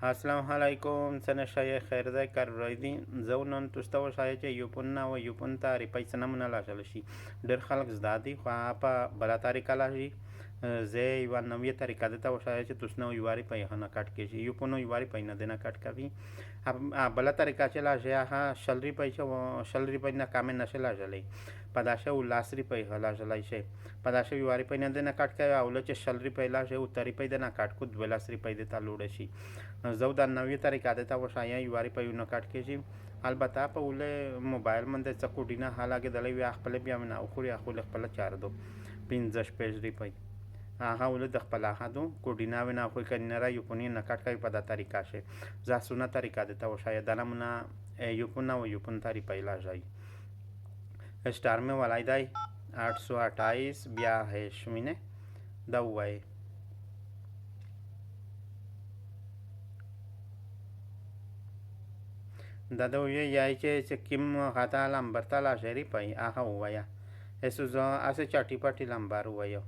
السلام علیکم څنګه شای خیر ده کار رویدي زه نن تاسو ته شای چې یوپون نه و یوپون ته ریپای سنمونه لاشل شي ډېر خلک زده دي خو په بل طریقه لاشي زه یو نوې طریقه ده ته شای چې تاسو نو یواري پای نه کټ کیږي یوپون یواري پای نه دنه کټ کوي بل طریقه چې لاشي ها شلری پای شلری پای نه کامه نشه لاشلې پداشه ولاسری پای لاشلای شي پداشه یواري پای نه دنه کټ کوي او چې شلری پای لاشه او تری پای دنه کټ کو ولاسری پای د تا لوړ شي زه دا نوې طریقه ده ته وشایې یواري پای نه کټ کیږي البته په ول موبایل باندې څه کوډینه حالګه دلې وی خپل بیا نه او خوري خپل چار دو 15 پیج ری پای هغه ول د خپل هادو کوډینا وینا خو کنه را یو پونی نه کټ کوي په دا طریقه شه ځا سونه طریقه ده ته وشایې دلمونه یو پونه و یو پون تاری پایلا ځای स्टार में वालाई दाई 828 بیا هش مینه دا وای دا دوی یای چې کیم غتا لمبرتا لا شری پای هغه وایا eso zo hace chati pati lambar wayo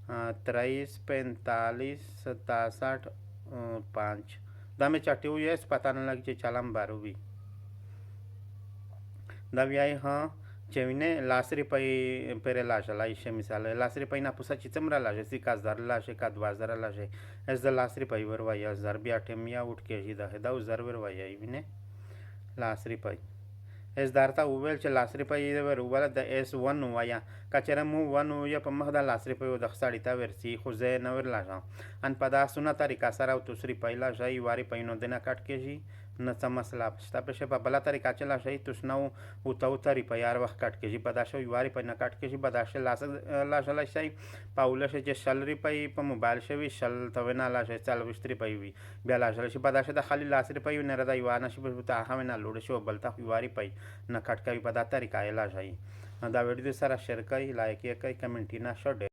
23 45 67 5 da me chati हुई है पता नहीं लग che chalam baru भी da viai ha चेविने लासरी पै पेरे लाशा लाइशे मिसाल लासरी पै ना पुसा चिचमरा लाशे सी का जर लाशे का 2000 लाशे एस द लासरी पै वर वाया जर बी आटेमिया उठ के ही दा है दा जर वर वाया इने लासरी पै एस दारता उवेल च लासरी पै वर उवाला द एस 1 वाया का चेरा मु 1 या प महदा लासरी पै द खसाडीता वर्सी खुजे नवर लाशा अन पदा सुना तरीका सरा दूसरी पहिला जाई वारी पै नो देना काट के जी न समस्या स्ता पे पे बला तरीका चला सही तुसनाऊ उताऊ तरी यार वक्त काट के जी पदाशो युवारी पे न काट के जी पदाशे लाशला सही पाउले से जे शलरी पे प मोबाइल से भी शल तवे ना लाशे चल विस्त्री पे भी ब्या लाशला से पदाशे द खाली लासरी पे न रदा युवाना से बुता हमें ना लोडे से बलता युवारी पे न काट के पदा तरीका ला सही दा वीडियो सारा शेयर करी लाइक कई कमेंट ना छोड़े।